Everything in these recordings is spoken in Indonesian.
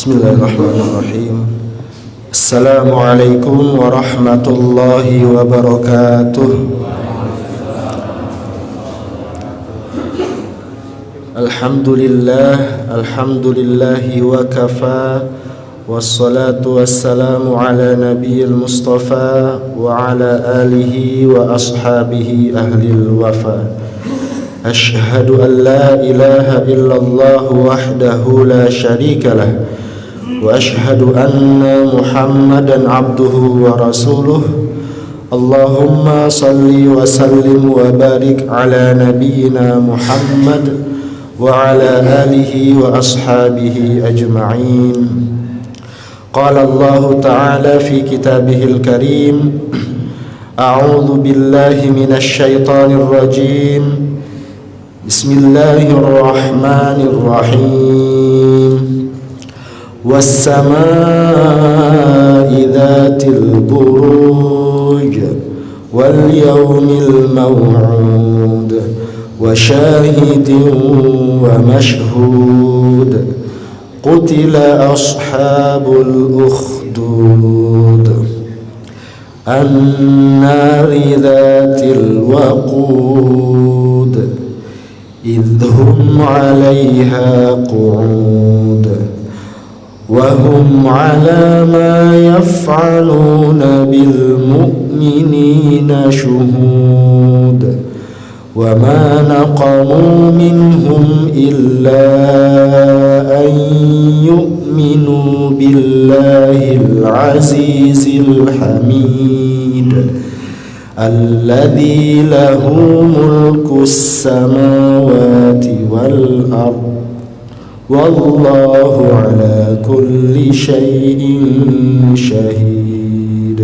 Bismillahirrahmanirrahim. Assalamualaikum warahmatullahi wabarakatuh. Alhamdulillahi wa kafa, wassalatu wassalamu ala nabiyil mustafa wa ala alihi wa ashabihi ahlil wafa. Ashhadu an la ilaha illallah wahdahu la syarika lah, wa ashhadu anna Muhammadan abduhu wa rasuluh. Allahumma salli wa sallim wa barik ala nabiyyina Muhammad wa ala alihi wa ashabihi ajma'in. Qala Allah ta'ala fi kitabihil karim, a'udzu billahi minasy syaithanir rajim. Bismillahirrahmanirrahim. Was-samaa'i dzatil buruj wal yawmil maw'ud wa syahidin wa mashhud. Qutila ashabul ukhdud an-nari dzatil waqud idh hum 'alayha qu'ud wa hum 'ala ma yaf'aluna bil mu'minina shuhud wa ma naqamu minhum illa an yu'minu billahil 'azizil hamid alladzi lahu mulkus samawati wal ard wallahu ala kulli syai'in syahid.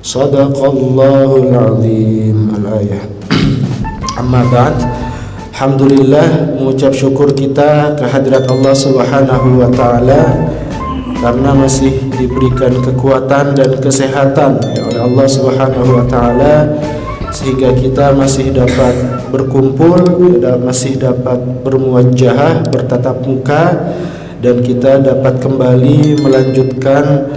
Shadaqallahul azim. Al-ayah. Amma ba'd. Alhamdulillah, mengucap syukur kita kehadirat Allah Subhanahu wa taala karena masih diberikan kekuatan dan kesehatan oleh Allah Subhanahu wa taala sehingga kita masih dapat berkumpul, masih dapat bermuwajahah, bertatap muka, dan kita dapat kembali melanjutkan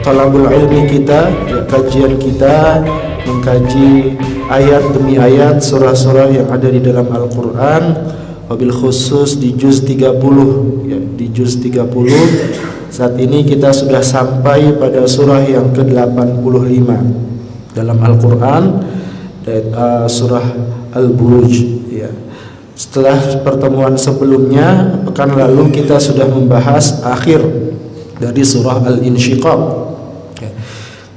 talabul ilmi kita, kajian kita, mengkaji ayat demi ayat surah-surah yang ada di dalam Al-Qur'an, wabil khusus di juz 30 ya, di juz 30. Saat ini kita sudah sampai pada surah yang ke-85 dalam Al-Qur'an, surah Al-Buruj ya. Setelah pertemuan sebelumnya pekan lalu kita sudah membahas akhir dari surah Al-Insyiqaq ya.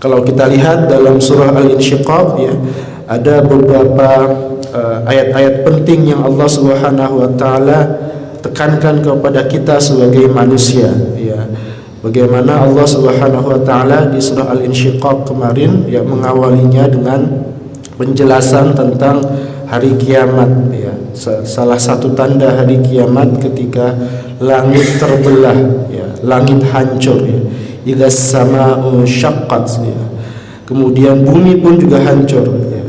Kalau kita lihat dalam surah Al-Insyiqaq ya, ada beberapa ayat-ayat penting yang Allah Subhanahu wa taala tekankan kepada kita sebagai manusia ya. Bagaimana Allah Subhanahu wa taala di surah Al-Insyiqaq kemarin ya mengawalinya dengan penjelasan tentang hari kiamat ya. Salah satu tanda hari kiamat ketika langit terbelah ya, langit hancur ya. Idzas samaa'u syaqqat ya. Kemudian bumi pun juga hancur ya.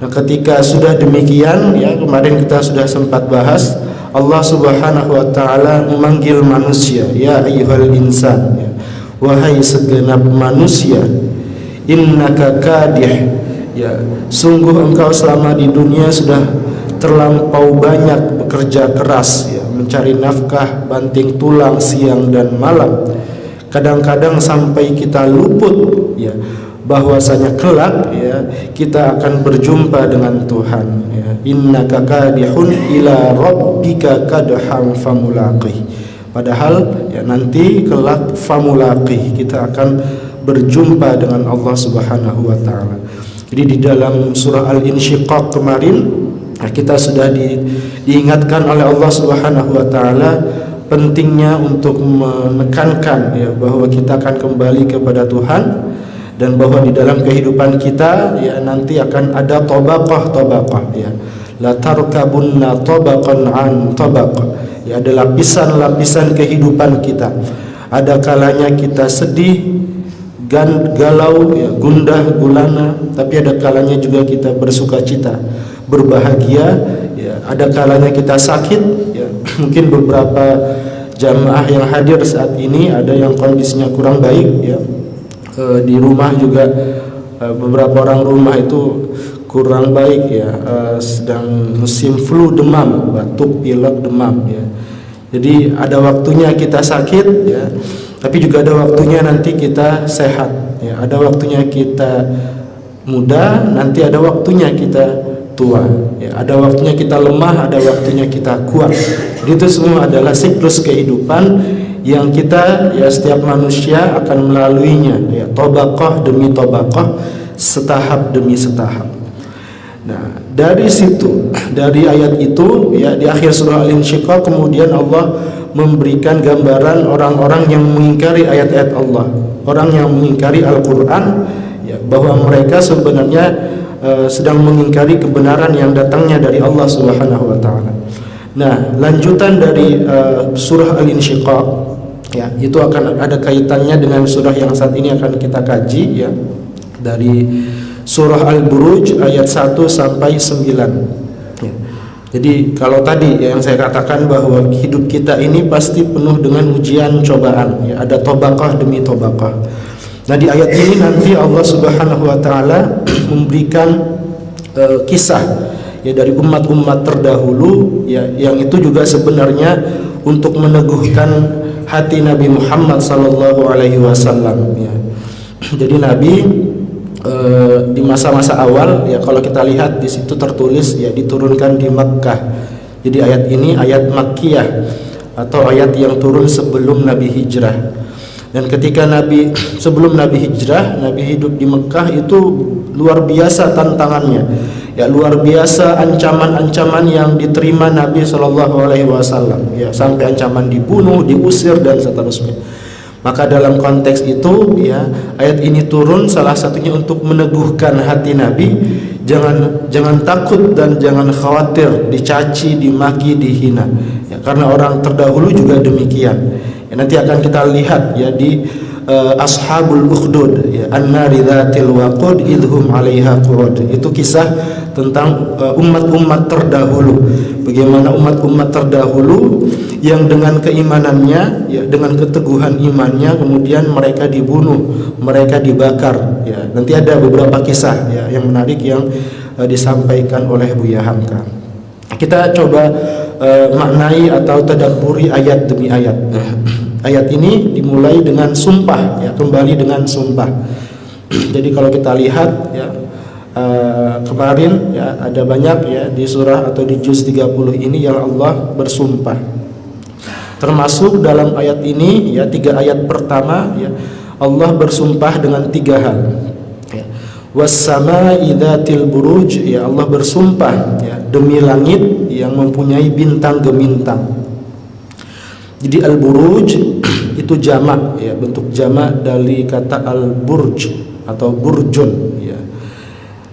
Nah, ketika sudah demikian ya, kemarin kita sudah sempat bahas, Allah Subhanahu wa taala memanggil manusia, ya ayyuhal insan ya. Wahai segenap manusia, innaka kadih ya, sungguh engkau selama di dunia sudah terlampau banyak bekerja keras ya, mencari nafkah banting tulang siang dan malam. Kadang-kadang sampai kita luput ya bahwasanya kelak ya kita akan berjumpa dengan Tuhan ya. Innaka kadihun ila rabbika kadhan famulaqih. Padahal ya nanti kelak famulaqih kita akan berjumpa dengan Allah Subhanahu wa taala. Jadi di dalam surah Al-Insyiqaq kemarin kita sudah diingatkan oleh Allah Subhanahu wa taala pentingnya untuk menekankan ya bahwa kita akan kembali kepada Tuhan, dan bahwa di dalam kehidupan kita ya nanti akan ada tabaqah ya, la tarkabunna tabaqan an tabaq ya, ada lapisan-lapisan kehidupan kita. Ada kalanya kita sedih, galau ya, gundah gulana, tapi ada kalanya juga kita bersukacita, berbahagia ya. Ada kalanya kita sakit ya, mungkin beberapa jamaah yang hadir saat ini ada yang kondisinya kurang baik ya. Di rumah juga beberapa orang rumah itu kurang baik ya, sedang musim flu, demam, batuk, pilek, demam ya. Jadi ada waktunya kita sakit ya, tapi juga ada waktunya nanti kita sehat ya. Ada waktunya kita muda, nanti ada waktunya kita tua ya. Ada waktunya kita lemah, ada waktunya kita kuat. Jadi itu semua adalah siklus kehidupan yang kita ya, setiap manusia akan melaluinya ya, tobaqah demi tobaqah, setahap demi setahap. Nah, dari situ, dari ayat itu ya, di akhir surah Al-Insyiqaq kemudian Allah memberikan gambaran orang-orang yang mengingkari ayat-ayat Allah, orang yang mengingkari Al-Qur'an ya, bahwa mereka sebenarnya sedang mengingkari kebenaran yang datangnya dari Allah Subhanahu wa taala. Nah, lanjutan dari surah Al-Insyiqaq ya, itu akan ada kaitannya dengan surah yang saat ini akan kita kaji ya, dari surah Al-Buruj ayat 1 sampai 9 ya. Jadi kalau tadi ya, yang saya katakan bahwa hidup kita ini pasti penuh dengan ujian cobaan ya, ada tobaqah demi tobaqah. Nah, di ayat ini nanti Allah Subhanahu wa taala memberikan kisah ya dari umat-umat terdahulu ya, yang itu juga sebenarnya untuk meneguhkan hati Nabi Muhammad sallallahu alaihi wasallam ya. Jadi Nabi di masa-masa awal ya, kalau kita lihat di situ tertulis ya, diturunkan di Makkah. Jadi ayat ini ayat Makkiyah atau ayat yang turun sebelum Nabi hijrah. Dan ketika sebelum Nabi hijrah, Nabi hidup di Mekah itu luar biasa tantangannya. Ya, luar biasa ancaman-ancaman yang diterima Nabi Shallallahu alaihi wasallam. Ya, sampai ancaman dibunuh, diusir dan seterusnya. Maka dalam konteks itu ya, ayat ini turun salah satunya untuk meneguhkan hati Nabi, jangan takut dan jangan khawatir dicaci, dimaki, dihina. Ya, karena orang terdahulu juga demikian. Ya, nanti akan kita lihat ya di Ashabul Ukhdud ya, an-nari dzatil waqud idhum 'alaiha qu'ud. Itu kisah tentang umat-umat terdahulu. Bagaimana umat-umat terdahulu yang dengan keimanannya ya, dengan keteguhan imannya kemudian mereka dibunuh, mereka dibakar ya. Nanti ada beberapa kisah ya yang menarik yang disampaikan oleh Buya Hamka. Kita coba maknai atau tadabburi ayat demi ayat. Ayat ini dimulai dengan sumpah ya, kembali dengan sumpah. Jadi kalau kita lihat ya, kemarin ya ada banyak ya di surah atau di juz 30 ini yang Allah bersumpah. Termasuk dalam ayat ini ya, 3 ayat pertama ya, Allah bersumpah dengan 3 hal. Ya. Was-samaa'i dzatil buruj ya, Allah bersumpah ya demi langit yang mempunyai bintang gemintang. Jadi al-buruj itu jamak ya, bentuk jamak dari kata al-burj atau burjun ya.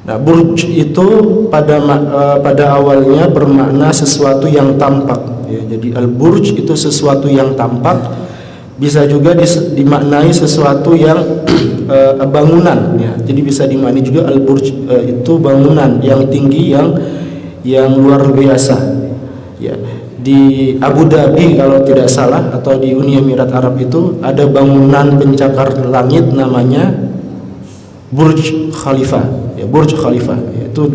Nah, burj itu pada awalnya bermakna sesuatu yang tampak ya. Jadi al-burj itu sesuatu yang tampak, bisa juga dimaknai sesuatu yang bangunan ya. Jadi bisa dimaknai juga al-burj itu bangunan yang tinggi yang luar biasa ya. Di Abu Dhabi kalau tidak salah atau di Uni Emirat Arab itu ada bangunan pencakar langit namanya Burj Khalifa ya, Burj Khalifa ya, itu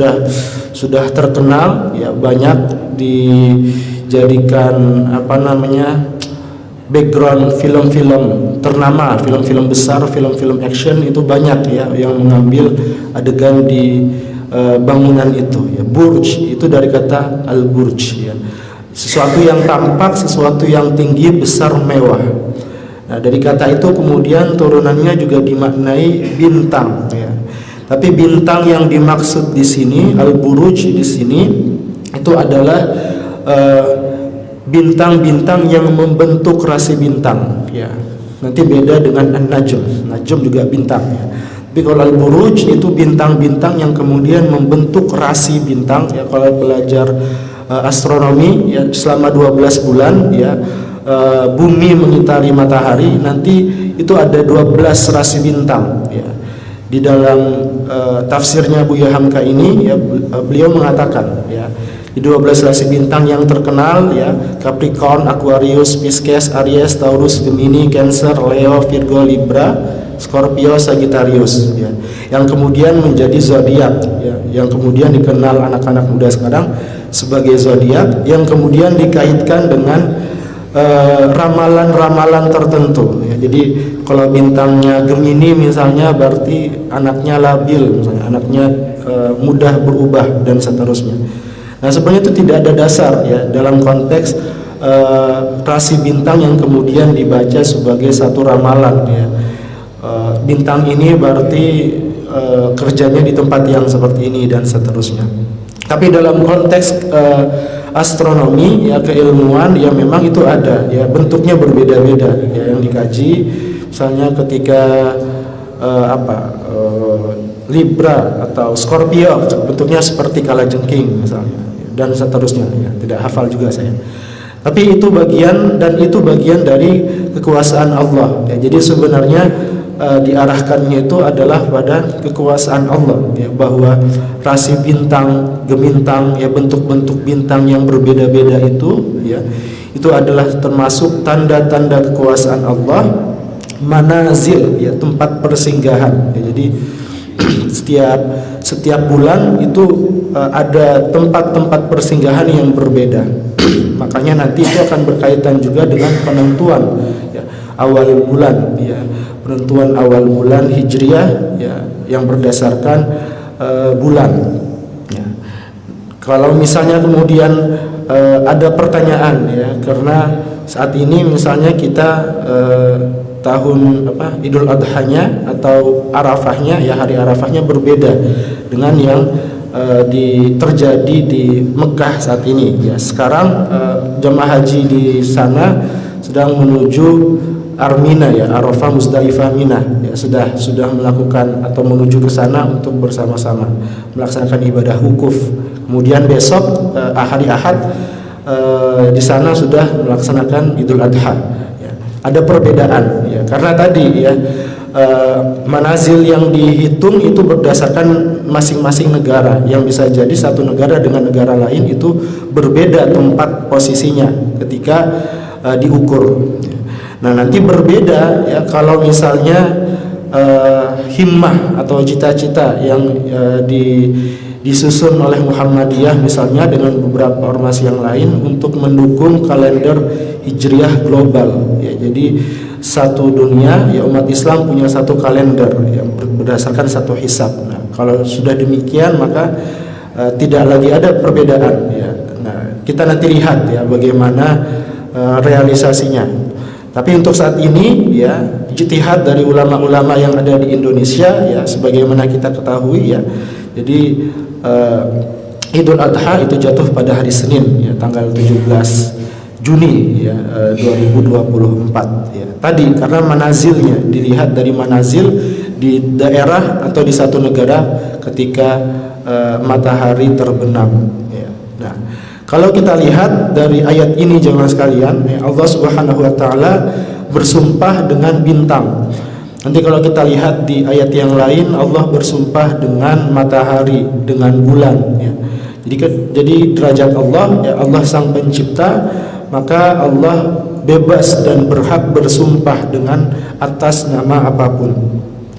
sudah terkenal ya, banyak dijadikan background film-film ternama, film-film besar, film-film action itu banyak ya yang mengambil adegan di bangunan itu ya. Burj itu dari kata al-burj ya, sesuatu yang tampak, sesuatu yang tinggi, besar, mewah. Nah, dari kata itu kemudian turunannya juga dimaknai bintang ya. Tapi bintang yang dimaksud di sini, al-buruj di sini itu adalah bintang-bintang yang membentuk rasi bintang ya. Nanti beda dengan an-najm. Najm juga bintang ya. Tapi kalau al-buruj itu bintang-bintang yang kemudian membentuk rasi bintang ya. Kalau belajar astronomi ya, selama 12 bulan ya, bumi mengitari matahari, nanti itu ada 12 rasi bintang ya. Di dalam tafsirnya Buya Hamka ini ya, beliau mengatakan ya, Di 12 rasi bintang yang terkenal ya, Capricorn, Aquarius, Pisces, Aries, Taurus, Gemini, Cancer, Leo, Virgo, Libra, Scorpio, Sagittarius ya. Yang kemudian menjadi zodiak ya, yang kemudian dikenal anak-anak muda sekarang sebagai zodiak, yang kemudian dikaitkan dengan ramalan-ramalan tertentu ya. Jadi kalau bintangnya Gemini misalnya berarti anaknya labil, misalnya anaknya mudah berubah dan seterusnya. Nah sebenarnya itu tidak ada dasar ya dalam konteks rasi bintang yang kemudian dibaca sebagai satu ramalan ya. Bintang ini berarti kerjanya di tempat yang seperti ini dan seterusnya. Tapi dalam konteks astronomi ya, keilmuan ya, memang itu ada ya, bentuknya berbeda-beda ya, yang dikaji. Misalnya ketika Libra atau Scorpio bentuknya seperti kalajengking misalnya dan seterusnya ya, tidak hafal juga saya. Tapi itu bagian dari kekuasaan Allah ya. Jadi sebenarnya diarahkannya itu adalah pada kekuasaan Allah ya, bahwa rasi bintang, gemintang ya, bentuk-bentuk bintang yang berbeda-beda itu ya, itu adalah termasuk tanda-tanda kekuasaan Allah. Manazil ya, tempat persinggahan ya. Jadi setiap bulan itu ada tempat-tempat persinggahan yang berbeda. Makanya nanti itu akan berkaitan juga dengan penentuan ya, awal bulan ya, penentuan awal bulan Hijriah ya, yang berdasarkan bulan ya. Kalau misalnya kemudian ada pertanyaan ya, karena saat ini misalnya kita tahun Idul Adhanya atau Arafahnya ya, hari Arafahnya berbeda dengan yang terjadi di Mekah saat ini ya. Sekarang jemaah haji di sana sedang menuju Armina ya, Arafah, Muzdalifah, Mina ya, sudah melakukan atau menuju ke sana untuk bersama-sama melaksanakan ibadah wukuf. Kemudian besok hari Ahad di sana sudah melaksanakan Idul Adha. Ada perbedaan ya, karena tadi ya manazil yang dihitung itu berdasarkan masing-masing negara, yang bisa jadi satu negara dengan negara lain itu berbeda tempat posisinya ketika diukur. Nah nanti berbeda ya kalau misalnya himmah atau cita-cita yang disusun oleh Muhammadiyah misalnya dengan beberapa ormas yang lain untuk mendukung kalender Hijriah global ya. Jadi satu dunia ya, umat Islam punya satu kalender yang berdasarkan satu hisab. Nah, kalau sudah demikian maka tidak lagi ada perbedaan ya. Nah, kita nanti lihat ya bagaimana realisasinya. Tapi untuk saat ini ya, ijtihad dari ulama-ulama yang ada di Indonesia ya, sebagaimana kita ketahui ya. Jadi Idul Adha itu jatuh pada hari Senin ya, tanggal 17 Juni ya, 2024 ya. Tadi karena manazilnya dilihat dari manazil di daerah atau di satu negara ketika matahari terbenam ya. Nah, kalau kita lihat dari ayat ini jemaah sekalian ya, Allah Subhanahu wa taala bersumpah dengan bintang. Nanti kalau kita lihat di ayat yang lain, Allah bersumpah dengan matahari, dengan bulan ya. Jadi derajat Allah ya, Allah sang pencipta, maka Allah bebas dan berhak bersumpah dengan atas nama apapun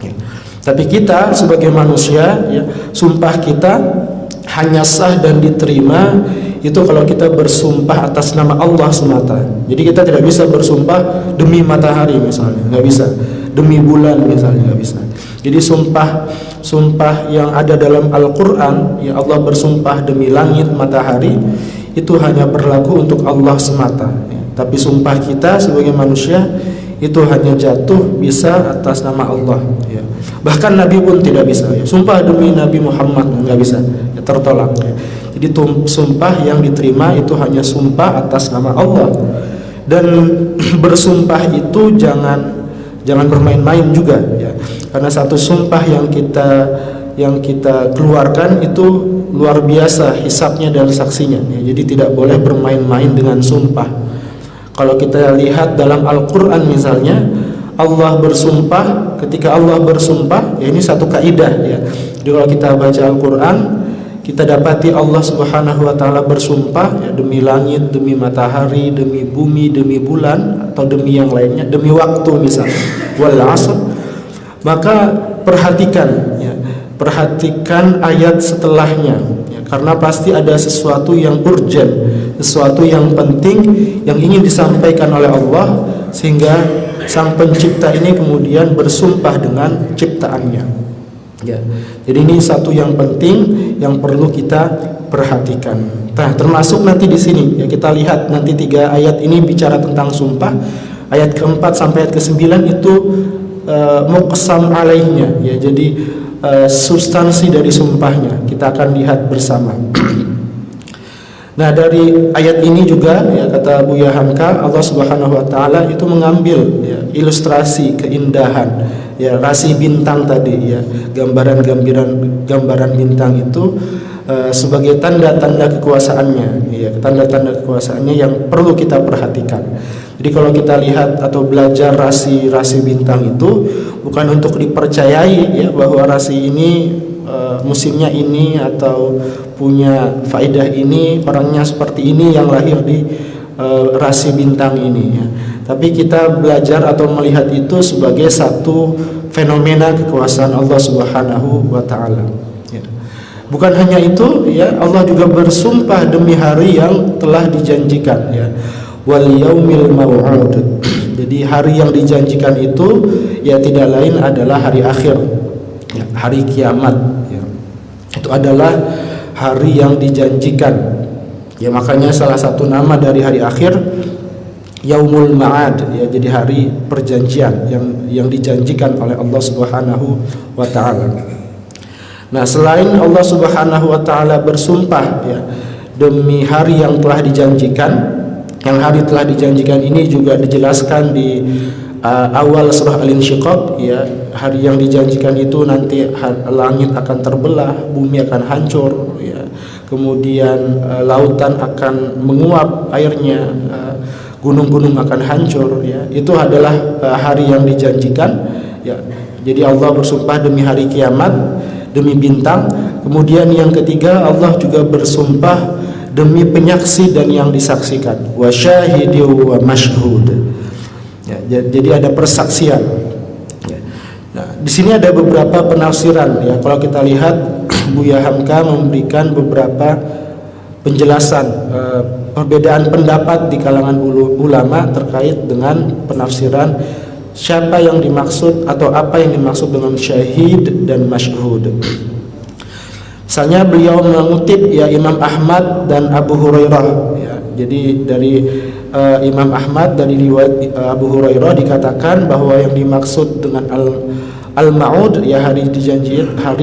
ya. Tapi kita sebagai manusia ya, sumpah kita hanya sah dan diterima itu kalau kita bersumpah atas nama Allah semata. Jadi kita tidak bisa bersumpah demi matahari misalnya, nggak bisa. Demi bulan misalnya, nggak bisa. Jadi sumpah yang ada dalam Al-Quran ya, Allah bersumpah demi langit, matahari, itu hanya berlaku untuk Allah semata ya. Tapi sumpah kita sebagai manusia itu hanya jatuh bisa atas nama Allah ya. Bahkan Nabi pun tidak bisa ya. Sumpah demi Nabi Muhammad nggak bisa ya, tertolak ya. Jadi sumpah yang diterima itu hanya sumpah atas nama Allah. Dan bersumpah itu jangan bermain-main juga ya. Karena satu sumpah yang kita keluarkan itu luar biasa hisabnya dan saksinya ya. Jadi tidak boleh bermain-main dengan sumpah. Kalau kita lihat dalam Al-Quran misalnya, Allah bersumpah, ketika Allah bersumpah ya, ini satu kaidah ya. Jadi kalau kita baca Al-Quran kita dapati Allah Subhanahu wa taala bersumpah ya, demi langit, demi matahari, demi bumi, demi bulan atau demi yang lainnya, demi waktu misalnya, wal 'asr. Maka perhatikan ya, perhatikan ayat setelahnya ya, karena pasti ada sesuatu yang urgent, sesuatu yang penting yang ingin disampaikan oleh Allah, sehingga sang pencipta ini kemudian bersumpah dengan ciptaannya. Ya, jadi ini satu yang penting yang perlu kita perhatikan. Nah, termasuk nanti di sini ya, kita lihat nanti 3 ayat ini bicara tentang sumpah. Ayat keempat sampai ayat ke-9 itu muqsam alaihnya ya, jadi substansi dari sumpahnya kita akan lihat bersama. Nah, dari ayat ini juga ya, kata Buya Hamka, Allah Subhanahu wa taala itu mengambil ya, ilustrasi keindahan ya, rasi bintang tadi ya, gambaran bintang itu sebagai tanda-tanda kekuasaannya ya, tanda-tanda kekuasaannya yang perlu kita perhatikan. Jadi kalau kita lihat atau belajar rasi bintang itu bukan untuk dipercayai ya, bahwa rasi ini musimnya ini atau punya faedah ini, orangnya seperti ini yang lahir di rasi bintang ini ya. Tapi kita belajar atau melihat itu sebagai satu fenomena kekuasaan Allah Subhanahu wa taala ya. Bukan hanya itu ya, Allah juga bersumpah demi hari yang telah dijanjikan ya, wal yaumil mau'ud. Jadi hari yang dijanjikan itu ya tidak lain adalah hari akhir ya, hari kiamat ya. Itu adalah hari yang dijanjikan ya, makanya salah satu nama dari hari akhir Yaumul Ma'ad ya, jadi hari perjanjian yang dijanjikan oleh Allah Subhanahu wa taala. Nah, selain Allah Subhanahu wa taala bersumpah ya demi hari yang telah dijanjikan, yang hari telah dijanjikan ini juga dijelaskan di awal surah Al-Insyiqaq ya, hari yang dijanjikan itu nanti langit akan terbelah, bumi akan hancur ya, kemudian lautan akan menguap airnya, gunung-gunung akan hancur ya. Itu adalah hari yang dijanjikan ya. Jadi Allah bersumpah demi hari kiamat, demi bintang. Kemudian yang ketiga, Allah juga bersumpah demi penyaksi dan yang disaksikan, wa syahidi wa mashhud ya, jadi ada persaksian ya. Nah, di sini ada beberapa penafsiran ya. Kalau kita lihat Buya Hamka memberikan beberapa penjelasan perbedaan pendapat di kalangan ulama terkait dengan penafsiran siapa yang dimaksud atau apa yang dimaksud dengan syahid dan masyhud. Misalnya beliau mengutip ya Imam Ahmad dan Abu Hurairah ya. Jadi dari Imam Ahmad dari riwayat Abu Hurairah dikatakan bahwa yang dimaksud dengan al-ma'ud ya, hari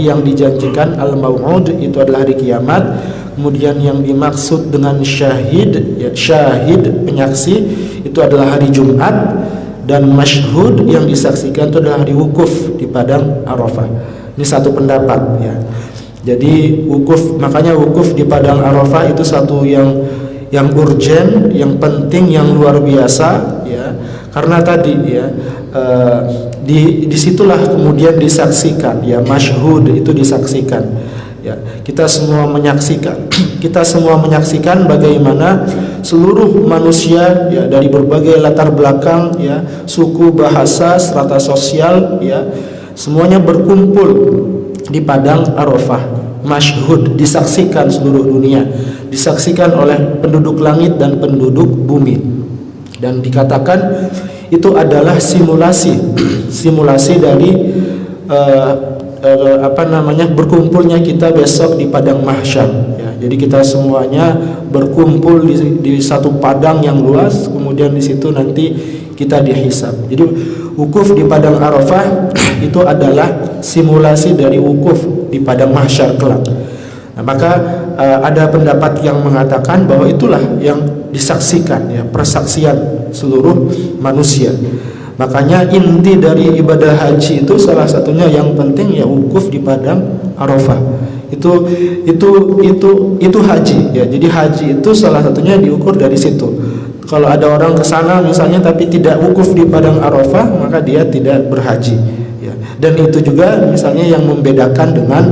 yang dijanjikan, al-mau'ud itu adalah hari kiamat. Kemudian yang dimaksud dengan syahid ya, syahid penyaksi itu adalah hari Jumat, dan masyhud yang disaksikan itu adalah hari wukuf di padang Arafah. Ini satu pendapat ya. Jadi wukuf, makanya wukuf di padang Arafah itu satu yang urgen, yang penting, yang luar biasa ya. Karena tadi ya disitulah kemudian disaksikan ya, masyhud itu disaksikan ya. Kita semua menyaksikan bagaimana seluruh manusia ya, dari berbagai latar belakang ya, suku, bahasa, strata sosial ya, semuanya berkumpul di padang Arafah. Masyhud, disaksikan seluruh dunia, disaksikan oleh penduduk langit dan penduduk bumi. Dan dikatakan itu adalah simulasi dari berkumpulnya kita besok di padang mahsyar ya. Jadi kita semuanya berkumpul di satu padang yang luas, kemudian di situ nanti kita dihisab. Jadi wukuf di padang Arafah itu adalah simulasi dari wukuf di padang mahsyar kelak. Nah, maka ada pendapat yang mengatakan bahwa itulah yang disaksikan ya, persaksian seluruh manusia. Makanya inti dari ibadah haji itu salah satunya yang penting ya wukuf di padang Arafah. Itu haji ya. Jadi haji itu salah satunya diukur dari situ. Kalau ada orang ke sana misalnya tapi tidak wukuf di padang Arafah, maka dia tidak berhaji ya. Dan itu juga misalnya yang membedakan dengan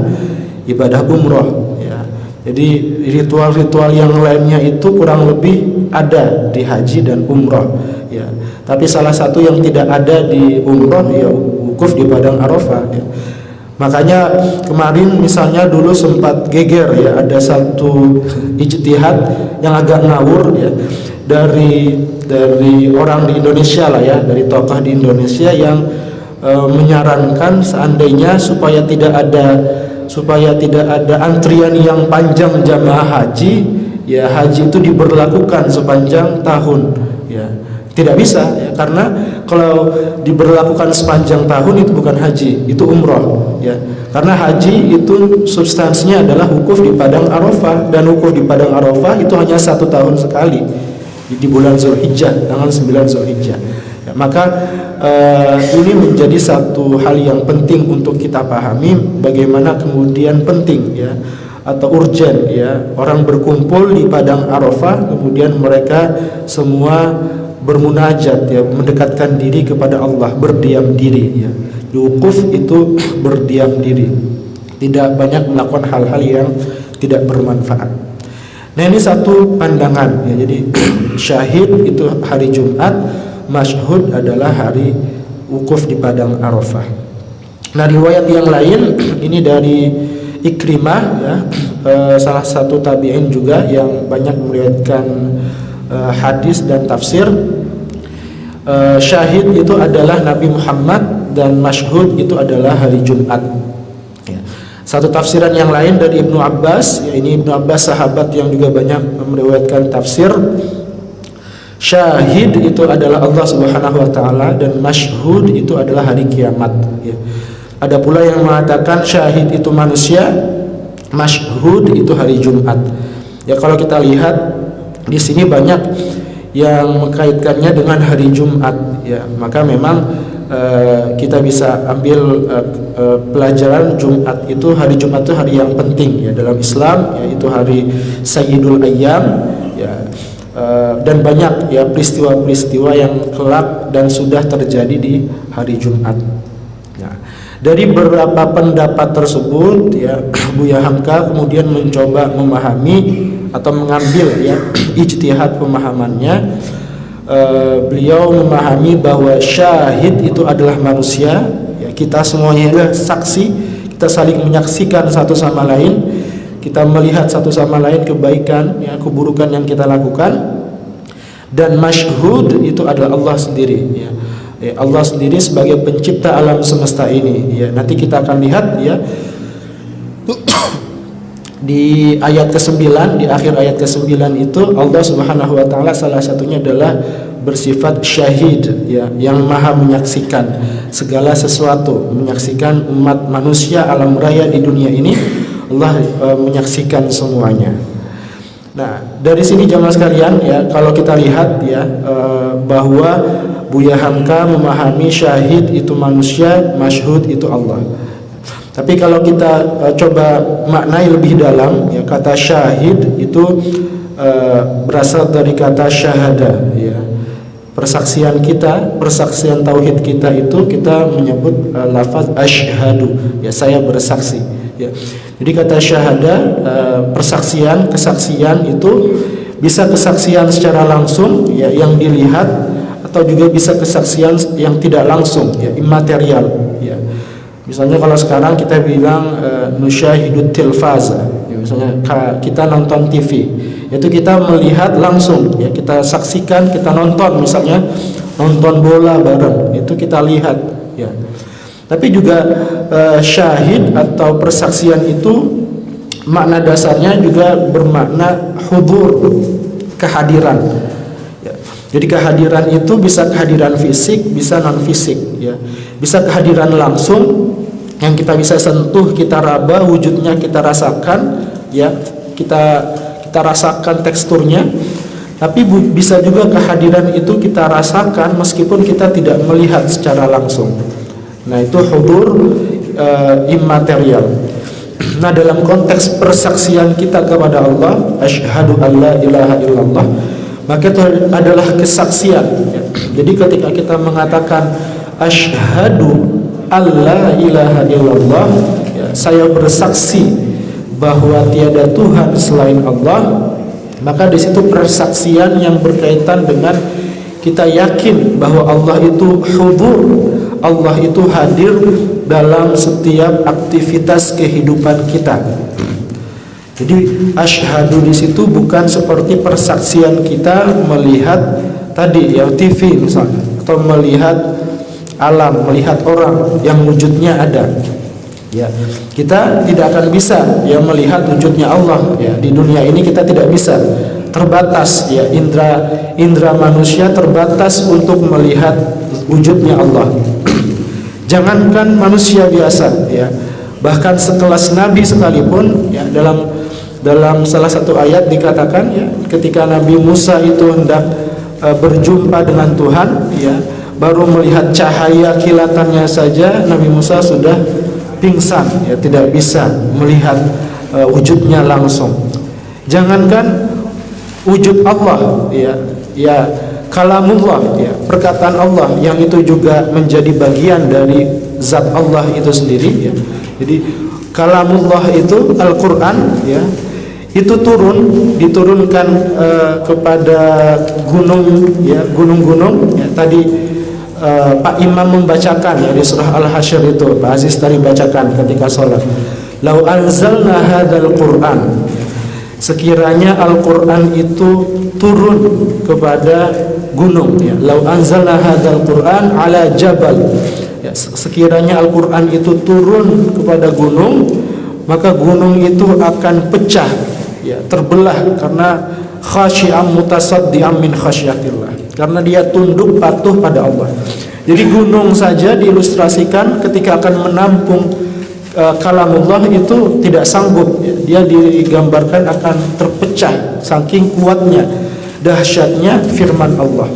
ibadah umroh ya. Jadi ritual-ritual yang lainnya itu kurang lebih ada di haji dan umroh ya. Tapi salah satu yang tidak ada di umroh ya wukuf di Padang Arafah ya. Makanya kemarin misalnya dulu sempat geger ya, ada satu ijtihad yang agak ngawur ya dari orang di Indonesia lah ya, dari tokoh di Indonesia yang menyarankan seandainya supaya tidak ada antrian yang panjang jamaah haji, ya haji itu diberlakukan sepanjang tahun ya. Tidak bisa ya, karena kalau diberlakukan sepanjang tahun itu bukan haji, itu umroh ya. Karena haji itu substansinya adalah wukuf di Padang Arafah, dan wukuf di Padang Arafah itu hanya 1 tahun sekali di bulan Zulhijjah, tanggal 9 Zulhijjah ya. Maka ini menjadi satu hal yang penting untuk kita pahami, bagaimana kemudian penting ya atau urgen ya orang berkumpul di Padang Arafah, kemudian mereka semua bermunajat ya, mendekatkan diri kepada Allah, berdiam diri ya. Wukuf itu berdiam diri, tidak banyak melakukan hal-hal yang tidak bermanfaat. Nah, ini satu pandangan ya. Jadi syahid itu hari Jumat, masyhud adalah hari wukuf di Padang Arafah. Nah, riwayat yang lain ini dari Ikrimah ya, salah satu tabi'in juga yang banyak meriwayatkan hadis dan tafsir. Syahid itu adalah Nabi Muhammad dan masyhud itu adalah hari Jumat ya. Satu tafsiran yang lain dari Ibnu Abbas ya, ini Ibnu Abbas sahabat yang juga banyak meriwayatkan tafsir. Syahid itu adalah Allah Subhanahu wa taala dan masyhud itu adalah hari kiamat ya. Ada pula yang mengatakan syahid itu manusia, masyhud itu hari Jumat. Ya, kalau kita lihat di sini banyak yang mengkaitkannya dengan hari Jumat ya, maka memang kita bisa ambil pelajaran Jumat itu, hari Jumat itu hari yang penting ya dalam Islam, yaitu hari Sayyidul Ayyam ya, dan banyak ya peristiwa-peristiwa yang kelak dan sudah terjadi di hari Jumat ya. Dari beberapa pendapat tersebut ya, Buya Hamka kemudian mencoba memahami atau mengambil ya ijtihad pemahamannya. Beliau memahami bahwa syahid itu adalah manusia ya, kita semuanya adalah saksi, kita saling menyaksikan satu sama lain, kita melihat satu sama lain kebaikan ya, keburukan yang kita lakukan. Dan masyhud itu adalah Allah sendiri ya. Allah sendiri sebagai pencipta alam semesta ini ya. Nanti kita akan lihat ya di ayat ke-9, di akhir ayat ke-9 itu Allah Subhanahu wa taala salah satunya adalah bersifat syahid ya, yang maha menyaksikan segala sesuatu, menyaksikan umat manusia alam raya di dunia ini. Allah menyaksikan semuanya. Nah, dari sini jamaah sekalian ya, kalau kita lihat ya bahwa Buya Hamka memahami syahid itu manusia, masyhud itu Allah. Tapi kalau kita coba maknai lebih dalam ya, kata syahid itu berasal dari kata syahada ya. Persaksian kita, persaksian tauhid kita itu kita menyebut lafaz asyhadu ya, saya bersaksi ya. Jadi kata syahada persaksian, kesaksian itu bisa kesaksian secara langsung ya yang dilihat, atau juga bisa kesaksian yang tidak langsung ya, imaterial ya. Misalnya kalau sekarang kita bilang nusyahidut tilfaza ya, misalnya kita nonton TV, itu kita melihat langsung ya, kita saksikan, kita nonton, misalnya nonton bola bareng, itu kita lihat ya. Tapi juga syahid atau persaksian itu makna dasarnya juga bermakna hudur, kehadiran ya. Jadi kehadiran itu bisa kehadiran fisik, bisa non fisik ya. Bisa kehadiran langsung yang kita bisa sentuh, kita raba, wujudnya kita rasakan ya, kita rasakan teksturnya. Tapi bisa juga kehadiran itu kita rasakan meskipun kita tidak melihat secara langsung. Nah, itu hudur immaterial. Nah, dalam konteks persaksian kita kepada Allah, asyhadu alla ilaha illallah, maka itu adalah kesaksian ya. Jadi ketika kita mengatakan asyhadu alla ilaha illallah ya, saya bersaksi bahwa tiada Tuhan selain Allah, maka di situ persaksian yang berkaitan dengan kita yakin bahwa Allah itu hudur, Allah itu hadir dalam setiap aktivitas kehidupan kita. Jadi asyhadu di situ bukan seperti persaksian kita melihat tadi ya TV misalnya, atau melihat alam, melihat orang yang wujudnya ada. Ya, kita tidak akan bisa ya melihat wujudnya Allah ya di dunia ini, kita tidak bisa, terbatas ya, indra manusia terbatas untuk melihat wujudnya Allah. Jangankan manusia biasa ya, bahkan sekelas nabi sekalipun ya, dalam salah satu ayat dikatakan ya, ketika Nabi Musa itu hendak berjumpa dengan Tuhan ya, baru melihat cahaya kilatannya saja Nabi Musa sudah pingsan ya, tidak bisa melihat wujudnya langsung. Jangankan wujud Allah ya kalamullah ya, perkataan Allah yang itu juga menjadi bagian dari zat Allah itu sendiri ya. Jadi kalamullah itu Al-Qur'an ya, itu diturunkan kepada gunung ya, gunung-gunung ya. Tadi Pak Imam membacakan ya di surah Al-Hasyr itu, Pak Aziz tadi bacakan ketika sholat, lau anzalna hadzal Qur'an, sekiranya Al-Qur'an itu turun kepada gunung ya, lau anzalna hadzal Qur'an ala jabal ya, sekiranya Al-Qur'an itu turun kepada gunung, maka gunung itu akan pecah ya, terbelah karena khasyi'an mutasaddi'an min khasyatillah, karena dia tunduk patuh pada Allah. Jadi gunung saja diilustrasikan ketika akan menampung kalamullah itu tidak sanggup ya, dia digambarkan akan terpecah saking kuatnya, dahsyatnya firman Allah.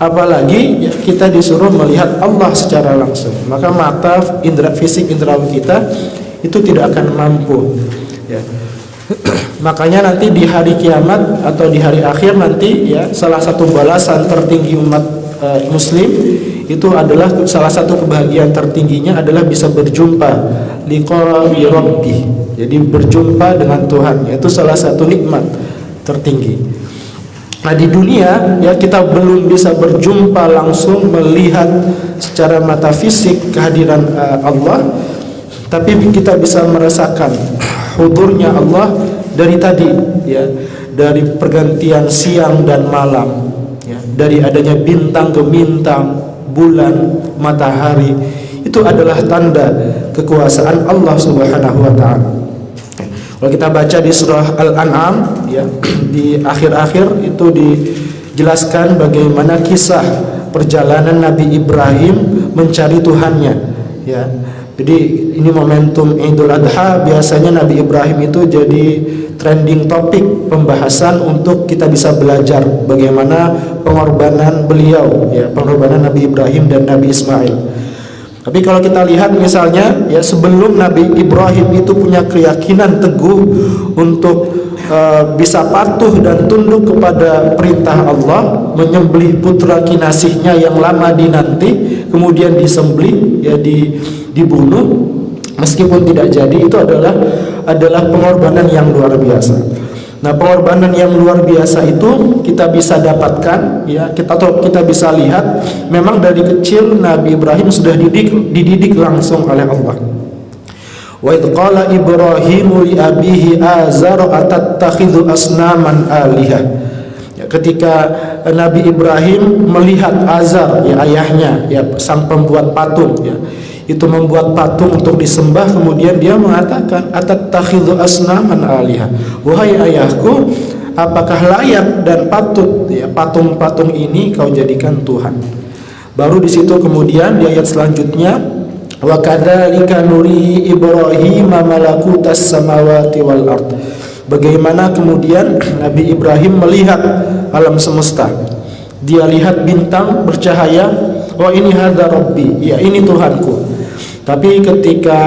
Apalagi ya, kita disuruh melihat Allah secara langsung, maka mata indera fisik indrawi kita itu tidak akan mampu ya. Makanya nanti di hari kiamat atau di hari akhir nanti ya, salah satu balasan tertinggi umat muslim itu adalah, salah satu kebahagiaan tertingginya adalah bisa berjumpa liqa'i rabbih. Jadi berjumpa dengan Tuhan, yaitu salah satu nikmat tertinggi. Nah di dunia ya, kita belum bisa berjumpa langsung, melihat secara mata fisik kehadiran Allah, tapi kita bisa merasakan hudurnya Allah dari tadi ya, dari pergantian siang dan malam ya, dari adanya bintang ke bintang, bulan, matahari, itu adalah tanda kekuasaan Allah Subhanahu wa taala. Kalau kita baca di surah Al-An'am ya, di akhir-akhir itu dijelaskan bagaimana kisah perjalanan Nabi Ibrahim mencari Tuhannya ya. Jadi ini momentum Idul Adha, biasanya Nabi Ibrahim itu jadi trending topik pembahasan untuk kita bisa belajar bagaimana pengorbanan beliau ya, pengorbanan Nabi Ibrahim dan Nabi Ismail. Tapi kalau kita lihat misalnya ya, sebelum Nabi Ibrahim itu punya keyakinan teguh untuk bisa patuh dan tunduk kepada perintah Allah, menyembelih putra kinasihnya yang lama dinanti, kemudian disembelih ya, dibunuh meskipun tidak jadi, itu adalah pengorbanan yang luar biasa. Nah, pengorbanan yang luar biasa itu kita bisa dapatkan ya, kita bisa lihat memang dari kecil Nabi Ibrahim sudah dididik langsung oleh Allah. Wa idh qala Ibrahimu li abihi azar atattakhidhu asnaman alihah. Ya, ketika Nabi Ibrahim melihat Azar ya, ayahnya ya, sang pembuat patung ya, itu membuat patung untuk disembah, kemudian dia mengatakan atattakhidhu asnaman alihah, wahai ayahku, apakah layak dan patut ya patung-patung ini kau jadikan Tuhan. Baru di situ kemudian di ayat selanjutnya, wa kadzalika nuri Ibrahim malakutas samawati wal ard. Bagaimana kemudian Nabi Ibrahim melihat alam semesta, dia lihat bintang bercahaya, oh ini hadza rabbi, ya ini Tuhanku. Tapi ketika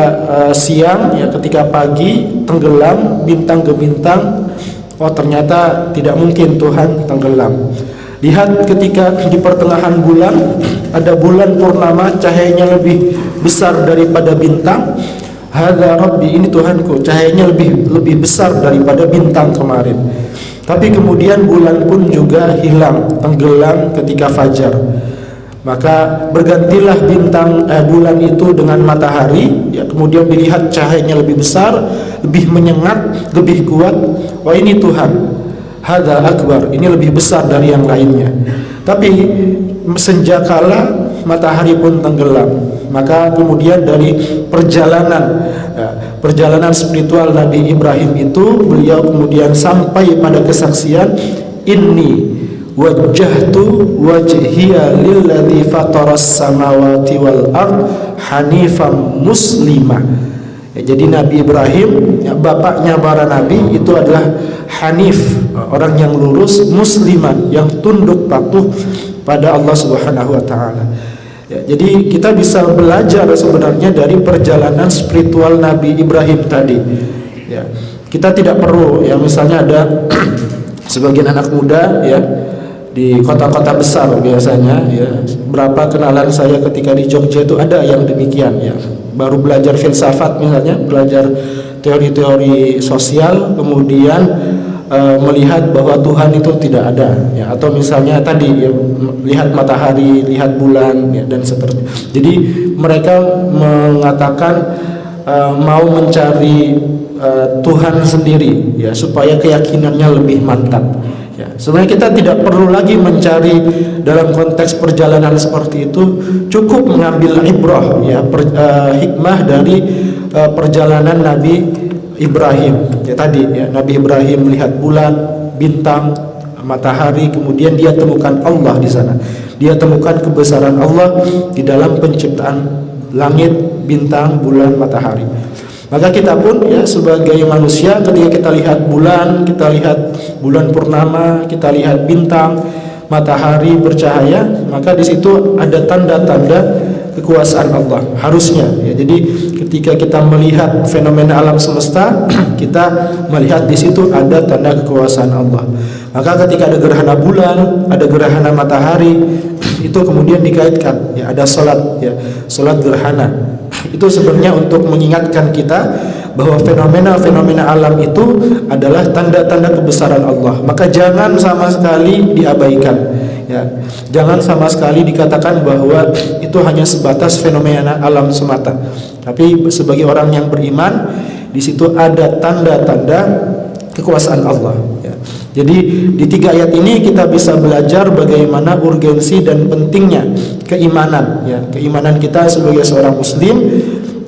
siang ya, ketika pagi tenggelam bintang ke bintang, oh ternyata tidak mungkin Tuhan tenggelam. Lihat ketika di pertengahan bulan ada bulan purnama, cahayanya lebih besar daripada bintang, hadza rabbi, ini Tuhanku, cahayanya lebih besar daripada bintang kemarin. Tapi kemudian bulan pun juga hilang, tenggelam ketika fajar. Maka bergantilah bulan itu dengan matahari, ya, kemudian dilihat cahayanya lebih besar, lebih menyengat, lebih kuat. Wah, ini Tuhan, hadza akbar, ini lebih besar dari yang lainnya. Tapi senjakala matahari pun tenggelam, maka kemudian dari perjalanan spiritual Nabi Ibrahim itu, beliau kemudian sampai pada kesaksian, inni wajjahtu wajhiya lilladzi fataras samawati wal ard hanifan muslimah. Ya, jadi Nabi Ibrahim, ya, bapaknya para nabi, itu adalah hanif, orang yang lurus, musliman, yang tunduk patuh pada Allah Subhanahu wa taala. Ya, jadi kita bisa belajar sebenarnya dari perjalanan spiritual Nabi Ibrahim tadi. Ya, kita tidak perlu, ya, misalnya ada sebagian anak muda, ya, di kota-kota besar biasanya, ya, berapa kenalan saya ketika di Jogja itu ada yang demikian, ya, baru belajar filsafat misalnya, belajar teori-teori sosial, kemudian melihat bahwa Tuhan itu tidak ada, ya, atau misalnya tadi, ya, lihat matahari, lihat bulan, ya, dan seterusnya. Jadi mereka mengatakan mau mencari Tuhan sendiri, ya, supaya keyakinannya lebih mantap. Ya, sebenarnya kita tidak perlu lagi mencari dalam konteks perjalanan seperti itu, cukup mengambil ibrah, ya, hikmah dari perjalanan Nabi Ibrahim. Ya, tadi, ya, Nabi Ibrahim melihat bulan, bintang, matahari, kemudian dia temukan Allah di sana. Dia temukan kebesaran Allah di dalam penciptaan langit, bintang, bulan, matahari. Maka kita pun, ya, sebagai manusia, ketika kita lihat bulan purnama, kita lihat bintang, matahari bercahaya, maka di situ ada tanda-tanda kekuasaan Allah harusnya, ya. Jadi ketika kita melihat fenomena alam semesta, kita melihat di situ ada tanda kekuasaan Allah. Maka ketika ada gerhana bulan, ada gerhana matahari, itu kemudian dikaitkan, ya, ada salat, ya, salat gerhana. Itu sebenarnya untuk mengingatkan kita bahwa fenomena-fenomena alam itu adalah tanda-tanda kebesaran Allah. Maka jangan sama sekali diabaikan, ya. Jangan sama sekali dikatakan bahwa itu hanya sebatas fenomena alam semata. Tapi sebagai orang yang beriman, di situ ada tanda-tanda kekuasaan Allah, ya. Jadi di 3 ayat ini kita bisa belajar bagaimana urgensi dan pentingnya keimanan, ya, keimanan kita sebagai seorang muslim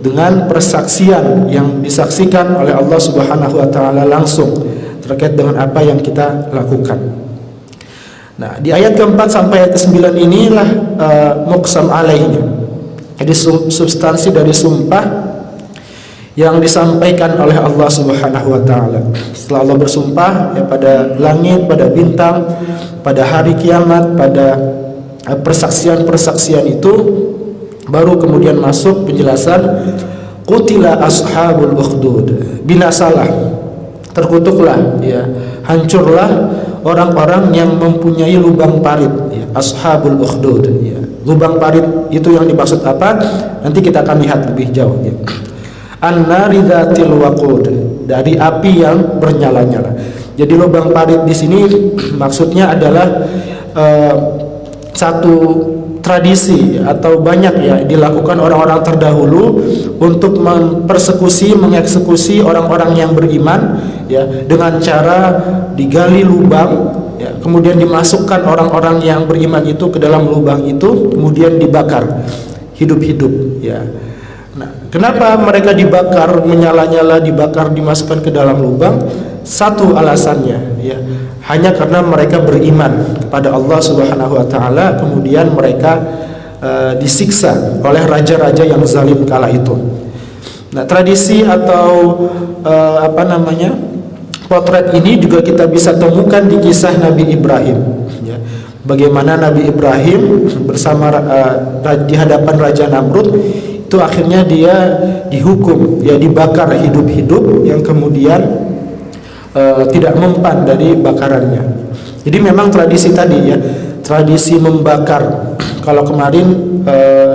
dengan persaksian yang disaksikan oleh Allah Subhanahu wa taala langsung terkait dengan apa yang kita lakukan. Nah, di ayat keempat sampai ayat ke-9 inilah muqsam alaihnya. Jadi substansi dari sumpah yang disampaikan oleh Allah Subhanahu wa taala. Setelah Allah bersumpah, ya, pada langit, pada bintang, pada hari kiamat, pada persaksian-persaksian itu, baru kemudian masuk penjelasan qutila ashabul ukhdud, binasalah, terkutuklah, ya, hancurlah orang-orang yang mempunyai lubang parit, ya, ashabul ukhdud, ya. Lubang parit itu yang dimaksud apa? Nanti kita akan lihat lebih jauh, ya. An-nari dzatil waqud, dari api yang bernyala-nyala. Jadi lubang parit di sini maksudnya adalah satu tradisi atau banyak, ya, dilakukan orang-orang terdahulu untuk mempersekusi, mengeksekusi orang-orang yang beriman, ya, dengan cara digali lubang, ya, kemudian dimasukkan orang-orang yang beriman itu ke dalam lubang itu, kemudian dibakar hidup-hidup, ya. Nah, kenapa mereka dibakar, menyala-nyala, dibakar, dimasukkan ke dalam lubang? Satu alasannya, ya, hanya karena mereka beriman kepada Allah Subhanahu wa taala, kemudian mereka disiksa oleh raja-raja yang zalim kala itu. Nah, tradisi atau potret ini juga kita bisa temukan di kisah Nabi Ibrahim, ya. Bagaimana Nabi Ibrahim bersama di hadapan Raja Namrud itu akhirnya dia dihukum, ya, dibakar hidup-hidup, yang kemudian tidak mempan dari bakarannya. Jadi memang tradisi tadi, ya, tradisi membakar. Kalau kemarin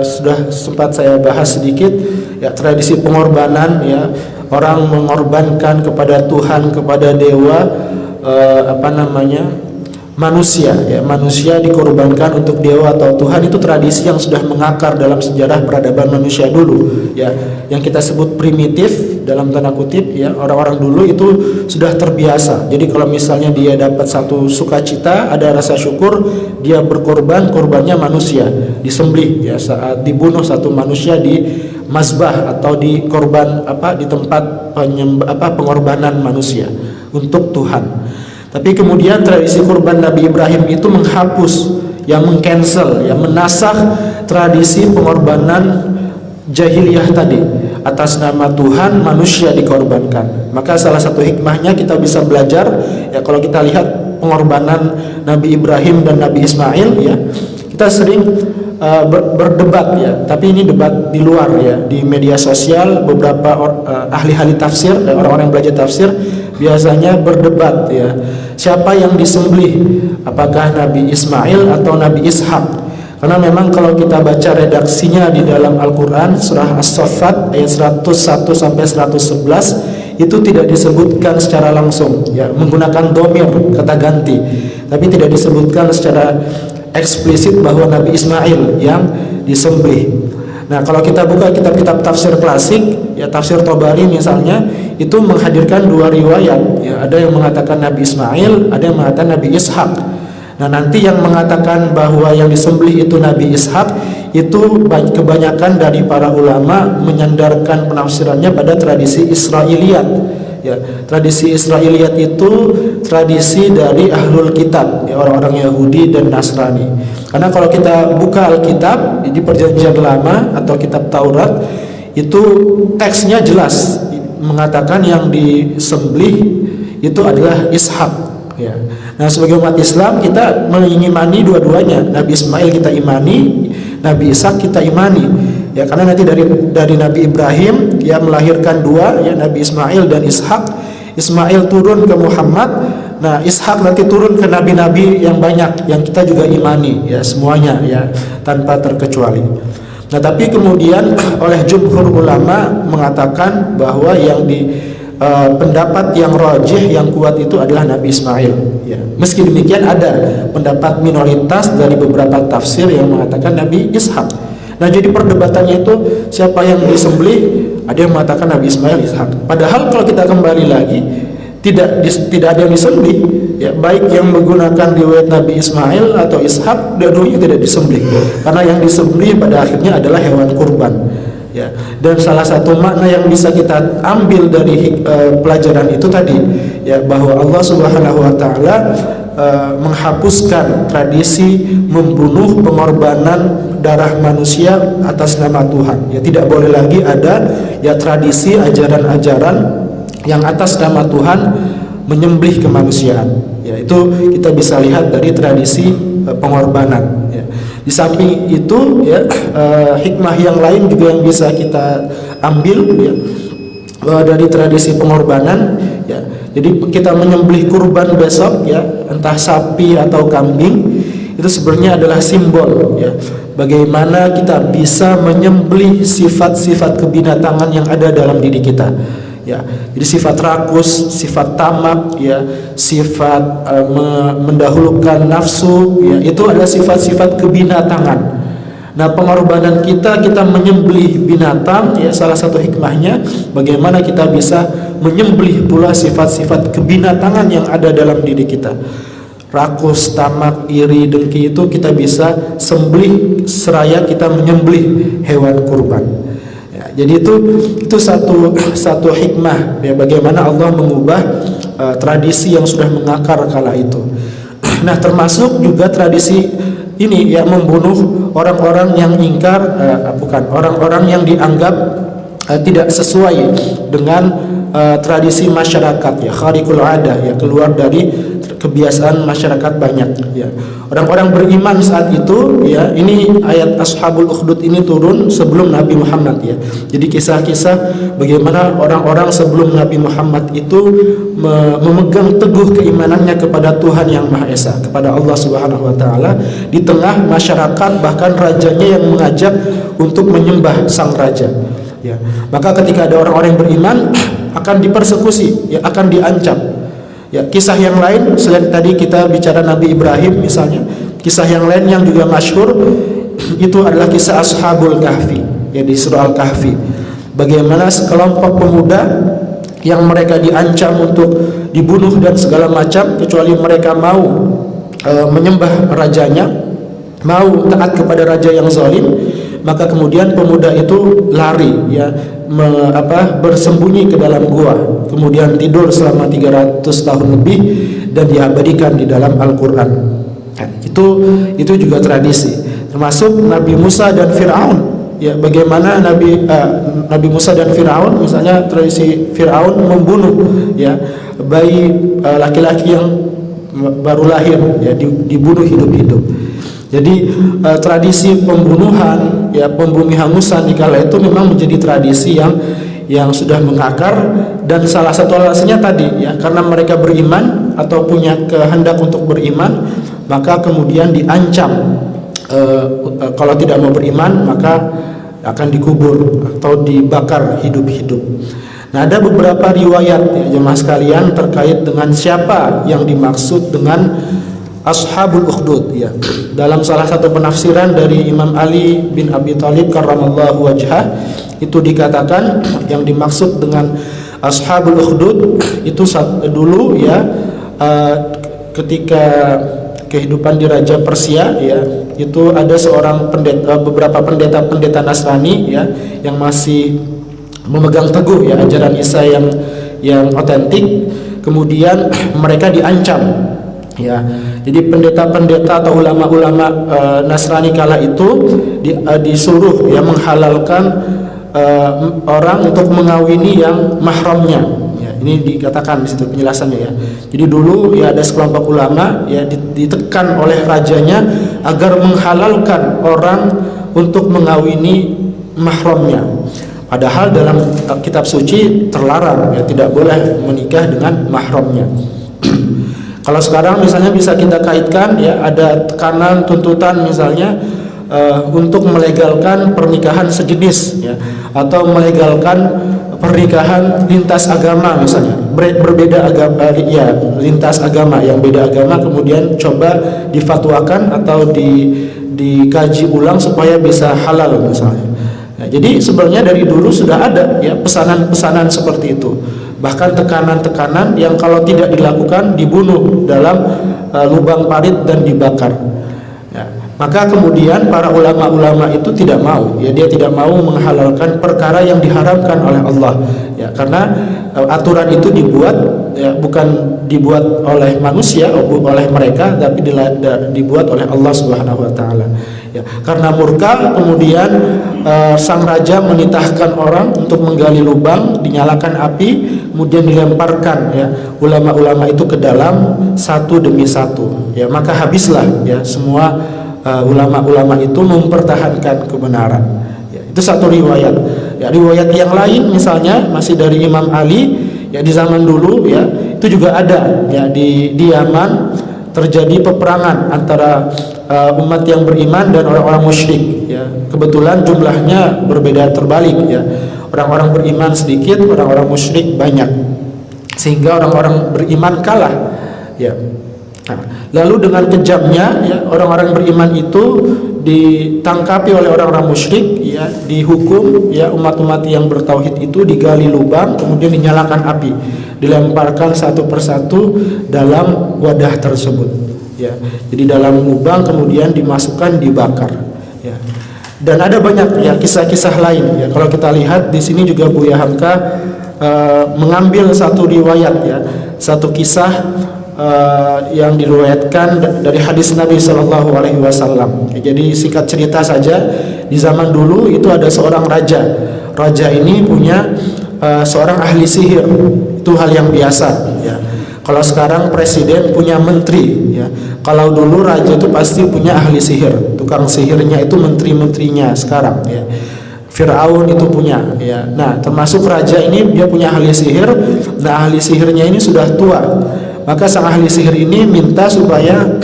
sudah sempat saya bahas sedikit ya, tradisi pengorbanan ya, orang mengorbankan kepada Tuhan, kepada dewa, manusia ya, manusia dikorbankan untuk dewa atau Tuhan. Itu tradisi yang sudah mengakar dalam sejarah peradaban manusia dulu ya, yang kita sebut primitif dalam tanda kutip ya. Orang-orang dulu itu sudah terbiasa. Jadi kalau misalnya dia dapat satu sukacita, ada rasa syukur, dia berkorban, korbannya manusia, disembelih ya, saat dibunuh satu manusia di mazbah atau di korban di tempat pengorbanan manusia untuk Tuhan. Tapi kemudian tradisi kurban Nabi Ibrahim itu menghapus, yang mengcancel, yang menasakh tradisi pengorbanan jahiliyah tadi. Atas nama Tuhan manusia dikorbankan. Maka salah satu hikmahnya kita bisa belajar ya, kalau kita lihat pengorbanan Nabi Ibrahim dan Nabi Ismail ya, kita sering berdebat ya, tapi ini debat di luar ya, di media sosial. Beberapa ahli-ahli tafsir, orang-orang yang belajar tafsir biasanya berdebat ya, siapa yang disembelih, apakah Nabi Ismail atau Nabi Ishak. Karena memang kalau kita baca redaksinya di dalam Al-Quran surah As-Saffat ayat 101 sampai 111 itu tidak disebutkan secara langsung ya, menggunakan dhamir, kata ganti, tapi tidak disebutkan secara eksplisit bahwa Nabi Ismail yang disembelih. Nah, kalau kita buka kitab-kitab tafsir klasik ya, tafsir Tabari misalnya, itu menghadirkan dua riwayat ya, ada yang mengatakan Nabi Ismail, ada yang mengatakan Nabi Ishak. Nah, nanti yang mengatakan bahwa yang disembelih itu Nabi Ishak, itu kebanyakan dari para ulama menyandarkan penafsirannya pada tradisi Israiliyat ya. Tradisi Israiliyat itu tradisi dari ahlul kitab ya, orang-orang Yahudi dan Nasrani. Karena kalau kita buka Alkitab di Perjanjian Lama atau kitab Taurat, itu teksnya jelas mengatakan yang disembelih itu adalah Ishak ya. Nah, sebagai umat Islam kita mengimani dua-duanya. Nabi Ismail kita imani, Nabi Ishak kita imani ya, karena nanti dari Nabi Ibrahim ya melahirkan dua ya, Nabi Ismail dan Ishak. Ismail turun ke Muhammad, nah Ishak nanti turun ke nabi-nabi yang banyak yang kita juga imani ya, semuanya ya, tanpa terkecuali. Nah, tapi kemudian oleh jumhur ulama mengatakan bahwa yang pendapat yang rajih, yang kuat itu adalah Nabi Ismail ya. Meski demikian ada pendapat minoritas dari beberapa tafsir yang mengatakan Nabi Ishak. Nah, jadi perdebatannya itu siapa yang disembelih, ada yang mengatakan Nabi Ismail, Ishak. Padahal kalau kita kembali lagi, tidak ada yang disembelih ya, baik yang menggunakan riwayat Nabi Ismail atau Ishak, dua-duanya tidak disembelih, karena yang disembelih pada akhirnya adalah hewan kurban ya. Dan salah satu makna yang bisa kita ambil dari pelajaran itu tadi ya, bahwa Allah Subhanahu wa taala menghapuskan tradisi membunuh, pengorbanan darah manusia atas nama Tuhan ya. Tidak boleh lagi ada ya tradisi ajaran-ajaran yang atas nama Tuhan menyembelih kemanusiaan ya. Itu kita bisa lihat dari tradisi pengorbanan ya. Di samping itu ya, hikmah yang lain juga yang bisa kita ambil ya, dari tradisi pengorbanan ya. Jadi kita menyembelih kurban besok ya, entah sapi atau kambing, itu sebenarnya adalah simbol ya, bagaimana kita bisa menyembelih sifat-sifat kebinatangan yang ada dalam diri kita ya. Jadi sifat rakus, sifat tamak ya, sifat mendahulukan nafsu ya, itu adalah sifat-sifat kebinatangan. Nah, pengorbanan kita menyembelih binatang ya, salah satu hikmahnya bagaimana kita bisa menyembelih pula sifat-sifat kebinatangan yang ada dalam diri kita. Rakus, tamak, iri, dengki itu kita bisa sembelih seraya kita menyembelih hewan kurban. Jadi itu satu hikmah ya, bagaimana Allah mengubah tradisi yang sudah mengakar kala itu. Nah, termasuk juga tradisi ini ya, membunuh orang-orang yang ingkar, orang-orang yang dianggap tidak sesuai dengan tradisi masyarakat ya, kharikul adah ya, keluar dari kebiasaan masyarakat banyak ya. Orang-orang beriman saat itu ya, ini ayat Ashabul Ukhdud ini turun sebelum Nabi Muhammad ya. Jadi kisah-kisah bagaimana orang-orang sebelum Nabi Muhammad itu memegang teguh keimanannya kepada Tuhan yang Maha Esa, kepada Allah Subhanahu wa taala di tengah masyarakat, bahkan rajanya yang mengajak untuk menyembah sang raja. Ya, maka ketika ada orang-orang yang beriman akan dipersekusi, ya, akan diancam. Ya, kisah yang lain selain tadi kita bicara Nabi Ibrahim misalnya, kisah yang lain yang juga masyhur itu adalah kisah Ashabul Kahfi, ya, di surah Al-Kahfi. Bagaimana sekelompok pemuda yang mereka diancam untuk dibunuh dan segala macam kecuali mereka mau menyembah rajanya, mau taat kepada raja yang zalim. Maka kemudian pemuda itu lari, ya, bersembunyi ke dalam gua, kemudian tidur selama 300 tahun lebih dan diabadikan di dalam Al-Quran. Nah, itu juga tradisi. Termasuk Nabi Musa dan Fir'aun. Ya, bagaimana Nabi Musa dan Fir'aun, misalnya tradisi Fir'aun membunuh, ya, bayi laki-laki yang baru lahir, ya, dibunuh hidup-hidup. Jadi tradisi pembunuhan, ya, pembumi hangusan di kala itu memang menjadi tradisi yang sudah mengakar, dan salah satu alasannya tadi, ya, karena mereka beriman atau punya kehendak untuk beriman, maka kemudian diancam kalau tidak mau beriman maka akan dikubur atau dibakar hidup-hidup. Nah, ada beberapa riwayat, ya, jemaah sekalian, terkait dengan siapa yang dimaksud dengan Ashabul Ukhdud, ya. Dalam salah satu penafsiran dari Imam Ali bin Abi Thalib karramallahu wajhah, itu dikatakan yang dimaksud dengan Ashabul Ukhdud itu dulu, ya, ketika kehidupan di Raja Persia, ya, itu ada seorang beberapa pendeta Nasrani, ya, yang masih memegang teguh, ya, ajaran Isa yang otentik. Kemudian mereka diancam, ya. Jadi pendeta-pendeta atau ulama-ulama Nasrani kala itu disuruh, ya, menghalalkan orang untuk mengawini yang mahramnya. Ya, ini dikatakan di situ penjelasannya, ya. Jadi dulu, ya, ada sekelompok ulama, ya, ditekan oleh rajanya agar menghalalkan orang untuk mengawini mahramnya. Padahal dalam kitab suci terlarang, ya, tidak boleh menikah dengan mahramnya. Kalau sekarang misalnya bisa kita kaitkan, ya, ada tekanan tuntutan misalnya untuk melegalkan pernikahan sejenis, ya, atau melegalkan pernikahan lintas agama misalnya, berbeda agama, ya, lintas agama, yang beda agama kemudian coba difatwakan atau dikaji ulang supaya bisa halal misalnya. Nah, jadi sebenarnya dari dulu sudah ada, ya, pesanan-pesanan seperti itu. Bahkan tekanan-tekanan yang kalau tidak dilakukan dibunuh dalam lubang parit dan dibakar. Ya, maka kemudian para ulama-ulama itu tidak mau, ya, dia tidak mau menghalalkan perkara yang diharamkan oleh Allah, ya, karena aturan itu dibuat, ya, bukan dibuat oleh manusia, oleh mereka, tapi dibuat oleh Allah Subhanahu wa taala. Ya, karena murka kemudian sang raja menitahkan orang untuk menggali lubang, dinyalakan api, kemudian dilemparkan, ya, ulama-ulama itu ke dalam satu demi satu. Ya, maka habislah, ya, semua ulama-ulama itu mempertahankan kebenaran. Ya, itu satu riwayat. Ya, riwayat yang lain misalnya masih dari Imam Ali, ya, di zaman dulu, ya, itu juga ada, ya, di Yaman terjadi peperangan antara umat yang beriman dan orang-orang musyrik, ya. Kebetulan jumlahnya berbeda terbalik, ya. Orang-orang beriman sedikit, orang-orang musyrik banyak, sehingga orang-orang beriman kalah, ya. Nah, lalu dengan kejamnya, ya, orang-orang beriman itu ditangkapi oleh orang-orang musyrik, ya, dihukum, ya, umat-umat yang bertauhid itu digali lubang, kemudian dinyalakan api, dilemparkan satu persatu dalam wadah tersebut, ya. Jadi dalam lubang kemudian dimasukkan, dibakar, ya. Dan ada banyak, ya, kisah-kisah lain, ya. Kalau kita lihat di sini juga Buya Hamka mengambil satu riwayat, ya, satu kisah yang diriwayatkan dari hadis Nabi Shallallahu Alaihi Wasallam. Jadi singkat cerita saja, di zaman dulu itu ada seorang raja. Raja ini punya seorang ahli sihir. Itu hal yang biasa, ya. Kalau sekarang presiden punya menteri, ya. Kalau dulu raja itu pasti punya ahli sihir, tukang sihirnya itu menteri-menterinya sekarang ya. Firaun itu punya ya. Nah, termasuk raja ini dia punya ahli sihir. Nah, ahli sihirnya ini sudah tua. Maka sang ahli sihir ini minta supaya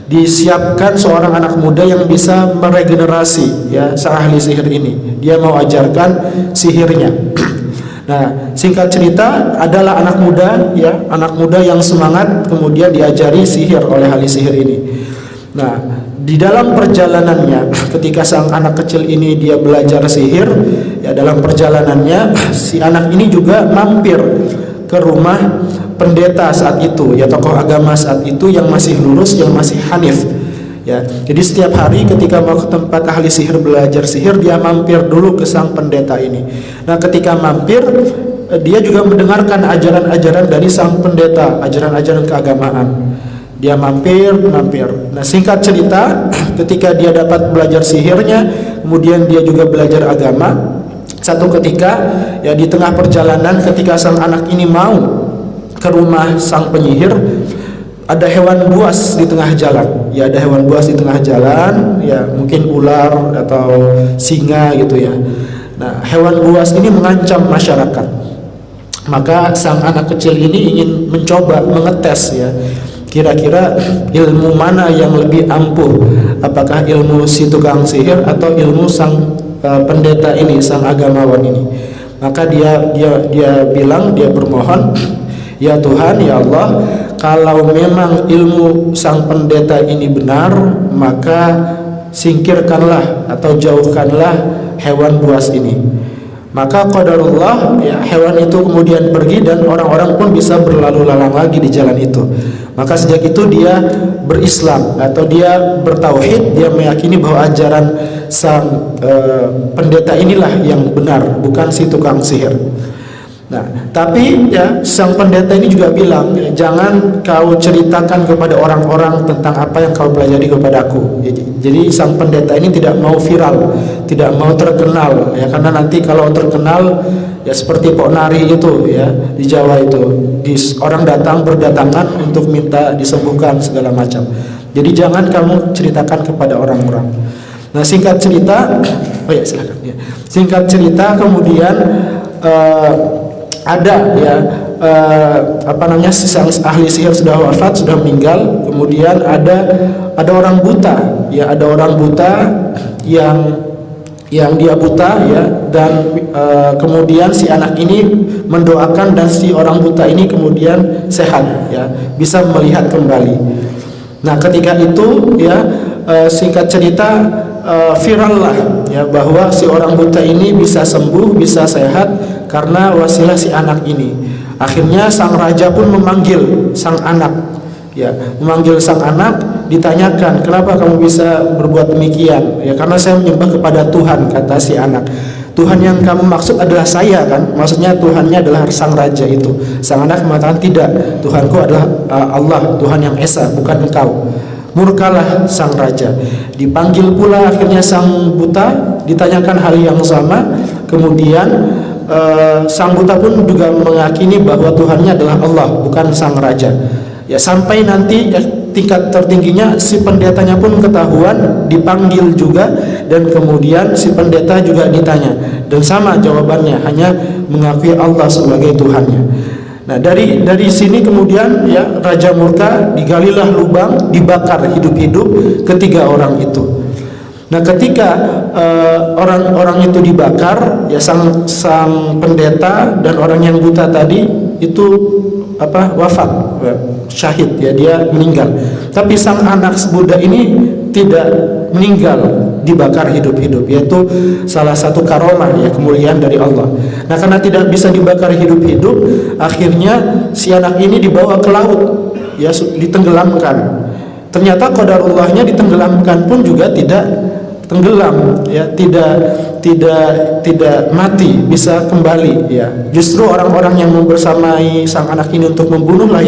disiapkan seorang anak muda yang bisa meregenerasi ya sang ahli sihir ini. Dia mau ajarkan sihirnya. Nah, singkat cerita adalah anak muda ya, anak muda yang semangat kemudian diajari sihir oleh ahli sihir ini. Nah, di dalam perjalanannya ketika sang anak kecil ini dia belajar sihir, ya dalam perjalanannya si anak ini juga mampir ke rumah pendeta saat itu, ya tokoh agama saat itu yang masih lurus, yang masih hanif. Ya, jadi setiap hari ketika mau ke tempat ahli sihir belajar sihir, dia mampir dulu ke sang pendeta ini. Nah, ketika mampir, dia juga mendengarkan ajaran-ajaran dari sang pendeta, ajaran-ajaran keagamaan. Dia mampir. Nah, singkat cerita, ketika dia dapat belajar sihirnya, kemudian dia juga belajar agama. Satu ketika, ya di tengah perjalanan, ketika sang anak ini mau ke rumah sang penyihir, ada hewan buas di tengah jalan. Ya, ada hewan buas di tengah jalan, ya mungkin ular atau singa gitu ya. Nah, hewan buas ini mengancam masyarakat. Maka sang anak kecil ini ingin mencoba mengetes ya. Kira-kira ilmu mana yang lebih ampuh? Apakah ilmu si tukang sihir atau ilmu sang pendeta ini, sang agamawan ini? Maka dia bilang, dia bermohon, ya Tuhan, ya Allah, kalau memang ilmu sang pendeta ini benar, maka singkirkanlah atau jauhkanlah hewan buas ini. Maka qadarullah, ya hewan itu kemudian pergi dan orang-orang pun bisa berlalu lalang lagi di jalan itu. Maka sejak itu dia berislam atau dia bertauhid, dia meyakini bahwa ajaran sang pendeta inilah yang benar, bukan si tukang sihir. Nah, tapi ya sang pendeta ini juga bilang, ya, jangan kau ceritakan kepada orang-orang tentang apa yang kau pelajari kepadaku. Jadi sang pendeta ini tidak mau viral, tidak mau terkenal, ya karena nanti kalau terkenal ya seperti Pok Nari itu ya di Jawa itu, orang datang berdatangan untuk minta disembuhkan segala macam. Jadi jangan kamu ceritakan kepada orang-orang. Nah, singkat cerita, oh ya silakan ya. Singkat cerita kemudian ada ya sang ahli sihir sudah wafat, sudah meninggal. Kemudian ada orang buta, ya ada orang buta yang dia buta ya, dan kemudian si anak ini mendoakan dan si orang buta ini kemudian sehat ya, bisa melihat kembali. Nah, ketika itu ya singkat cerita viral lah ya bahwa si orang buta ini bisa sembuh, bisa sehat karena wasilah si anak ini. Akhirnya sang raja pun memanggil sang anak, ya memanggil sang anak, ditanyakan kenapa kamu bisa berbuat demikian. Ya karena saya menyembah kepada Tuhan, kata si anak. Tuhan yang kamu maksud adalah saya kan? Maksudnya Tuhannya adalah sang raja itu. Sang anak mengatakan tidak, Tuhanku adalah Allah, Tuhan yang esa, bukan engkau. Murkalah sang raja. Dipanggil pula akhirnya sang buta, ditanyakan hal yang sama. Kemudian sang buta pun juga meyakini bahwa Tuhannya adalah Allah, bukan sang raja. Ya sampai nanti ya, tingkat tertingginya si pendetanya pun ketahuan, dipanggil juga, dan kemudian si pendeta juga ditanya dan sama jawabannya, hanya mengakui Allah sebagai Tuhannya. Nah, dari sini kemudian ya raja murka, digalilah lubang, dibakar hidup-hidup ketiga orang itu. Nah, ketika orang-orang itu dibakar, ya sang pendeta dan orang yang buta tadi itu wafat, syahid ya, dia meninggal. Tapi sang anak muda ini tidak meninggal, dibakar hidup-hidup, yaitu salah satu karomah ya, kemuliaan dari Allah. Nah, karena tidak bisa dibakar hidup-hidup, akhirnya si anak ini dibawa ke laut ya, ditenggelamkan. Ternyata qadarullahnya ditenggelamkan pun juga tidak tenggelam ya, tidak mati, bisa kembali ya. Justru orang-orang yang membersamai sang anak ini untuk membunuhlah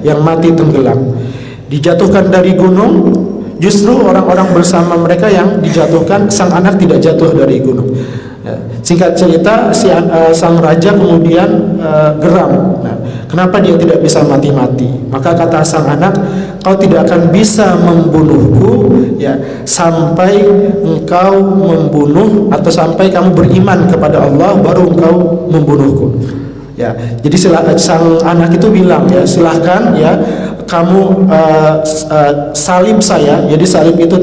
yang mati tenggelam. Dijatuhkan dari gunung, justru orang-orang bersama mereka yang dijatuhkan, sang anak tidak jatuh dari gunung ya. Singkat cerita sang raja kemudian geram. Nah, Kenapa dia tidak bisa mati-mati? Maka kata sang anak, kau tidak akan bisa membunuhku ya sampai engkau membunuh atau sampai kamu beriman kepada Allah baru engkau membunuhku. Ya, jadi sang anak itu bilang ya, silahkan ya kamu salib saya. Jadi salib itu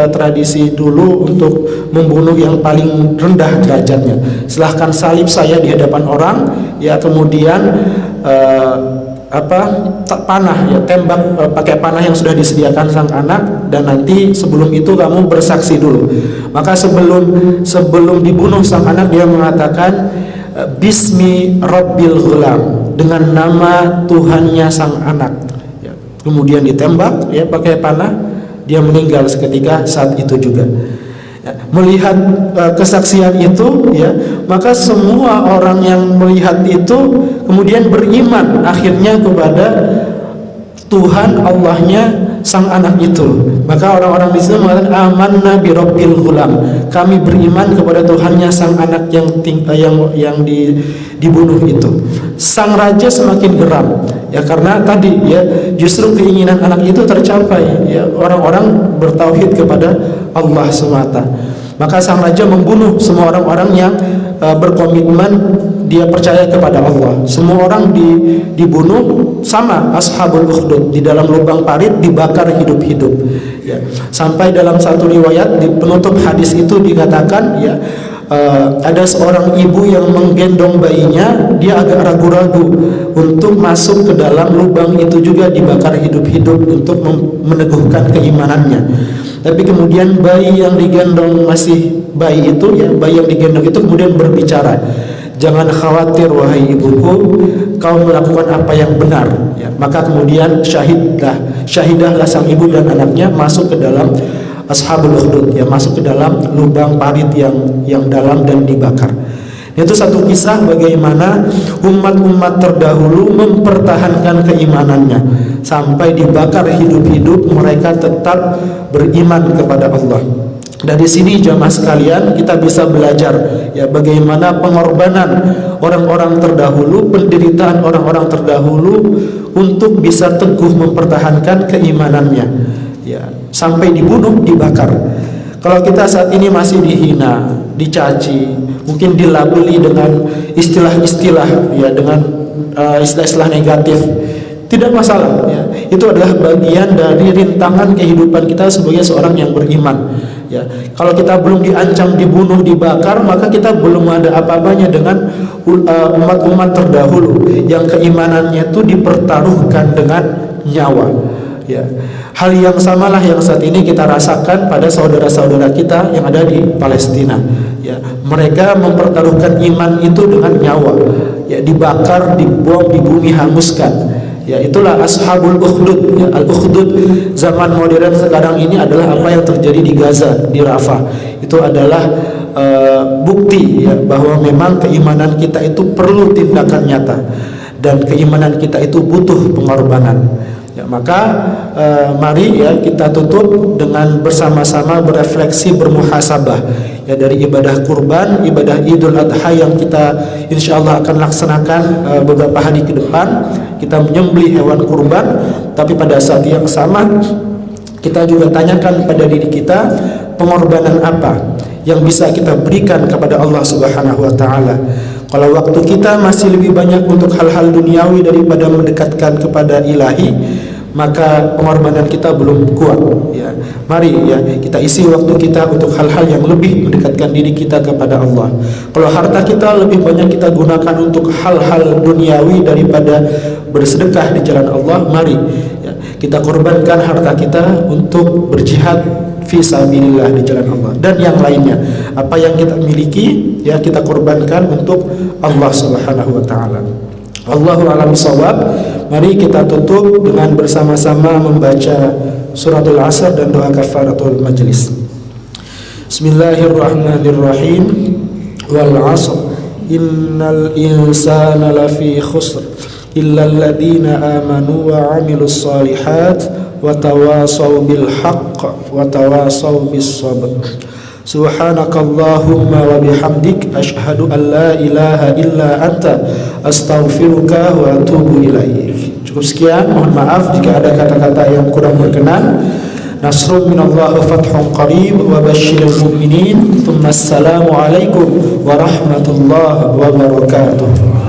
tradisi dulu untuk membunuh yang paling rendah derajatnya. Silahkan salib saya di hadapan orang ya, kemudian panah ya, tembak pakai panah yang sudah disediakan sang anak, dan nanti sebelum itu kamu bersaksi dulu. Maka sebelum dibunuh sang anak dia mengatakan Bismi Rabbil Ghulam, dengan nama Tuhannya sang anak ya. Kemudian ditembak ya pakai panah, dia meninggal seketika saat itu juga ya. Melihat kesaksian itu ya, maka semua orang yang melihat itu kemudian beriman akhirnya kepada Tuhan Allahnya sang anak itu. Maka orang-orang di sini mengatakan amanna bi rabbil ghulam, kami beriman kepada Tuhannya sang anak yang dibunuh itu. Sang raja semakin geram ya, karena tadi ya justru keinginan anak itu tercapai ya, orang-orang bertauhid kepada Allah semata. Maka sang raja membunuh semua orang-orang yang berkomitmen dia percaya kepada Allah. Semua orang dibunuh, sama ashabul ukhdud di dalam lubang parit dibakar hidup-hidup ya. Sampai dalam satu riwayat di penutup hadis itu dikatakan ya, ada seorang ibu yang menggendong bayinya, dia agak ragu-ragu untuk masuk ke dalam lubang itu juga dibakar hidup-hidup untuk meneguhkan keimanannya. Tapi kemudian bayi yang digendong masih bayi itu ya, bayi yang digendong itu kemudian berbicara, jangan khawatir wahai ibuku, kau melakukan apa yang benar ya. Maka kemudian syahidahlah sang ibu dan anaknya masuk ke dalam ashabul ukhdud ya, masuk ke dalam lubang parit yang dalam dan dibakar. Itu satu kisah bagaimana umat-umat terdahulu mempertahankan keimanannya sampai dibakar hidup-hidup, mereka tetap beriman kepada Allah. Dari sini jamaah sekalian kita bisa belajar ya, bagaimana pengorbanan orang-orang terdahulu, penderitaan orang-orang terdahulu untuk bisa teguh mempertahankan keimanannya ya, sampai dibunuh, dibakar. Kalau kita saat ini masih dihina, dicaci, mungkin dilabeli dengan istilah-istilah ya, dengan istilah-istilah negatif, tidak masalah ya. Itu adalah bagian dari rintangan kehidupan kita sebagai seorang yang beriman ya. Kalau kita belum diancam dibunuh, dibakar, maka kita belum ada apa-apanya dengan umat-umat terdahulu yang keimanannya itu dipertaruhkan dengan nyawa ya. Hal yang samalah yang saat ini kita rasakan pada saudara-saudara kita yang ada di Palestina ya. Mereka mempertaruhkan iman itu dengan nyawa ya, dibakar, dibom, di bumi hanguskan ya. Itulah ashabul ukhdud ya. Al-ukhdud zaman modern sekarang ini adalah apa yang terjadi di Gaza, di Rafah. Itu adalah bukti ya, bahwa memang keimanan kita itu perlu tindakan nyata, dan keimanan kita itu butuh pengorbanan ya. Maka mari ya kita tutup dengan bersama-sama berefleksi, bermuhasabah ya, dari ibadah kurban, ibadah Idul Adha yang kita insyaallah akan laksanakan beberapa hari ke depan. Kita menyembelih hewan kurban, tapi pada saat yang sama kita juga tanyakan pada diri kita, pengorbanan apa yang bisa kita berikan kepada Allah Subhanahu wa taala. Kalau waktu kita masih lebih banyak untuk hal-hal duniawi daripada mendekatkan kepada ilahi, maka pengorbanan kita belum kuat ya. Mari ya kita isi waktu kita untuk hal-hal yang lebih mendekatkan diri kita kepada Allah. Kalau harta kita lebih banyak kita gunakan untuk hal-hal duniawi daripada bersedekah di jalan Allah, mari ya kita korbankan harta kita untuk berjihad fi sabilillah di jalan Allah, dan yang lainnya apa yang kita miliki ya kita korbankan untuk Allah Subhanahu wa taala. Allahu a'lam bishawab. Mari kita tutup dengan bersama-sama membaca suratul Asr dan doa kafaratul majlis. Bismillahirrahmanirrahim. Wal 'asr innal insana lafi khusr illa alladziina aamanu wa 'amilus shalihat wa tawashaw bil haqq wa tawashaw bis sabr. Subhanakallahumma wa bihamdik asyhadu an la ilaha illa anta astaghfiruka wa atubu ilaik. Cukup sekian, mohon maaf jika ada kata-kata yang kurang berkenan. Nasrun minallah wa fathun qarib wa basyiril mu'minin. Assalamu alaikum warahmatullahi wabarakatuh.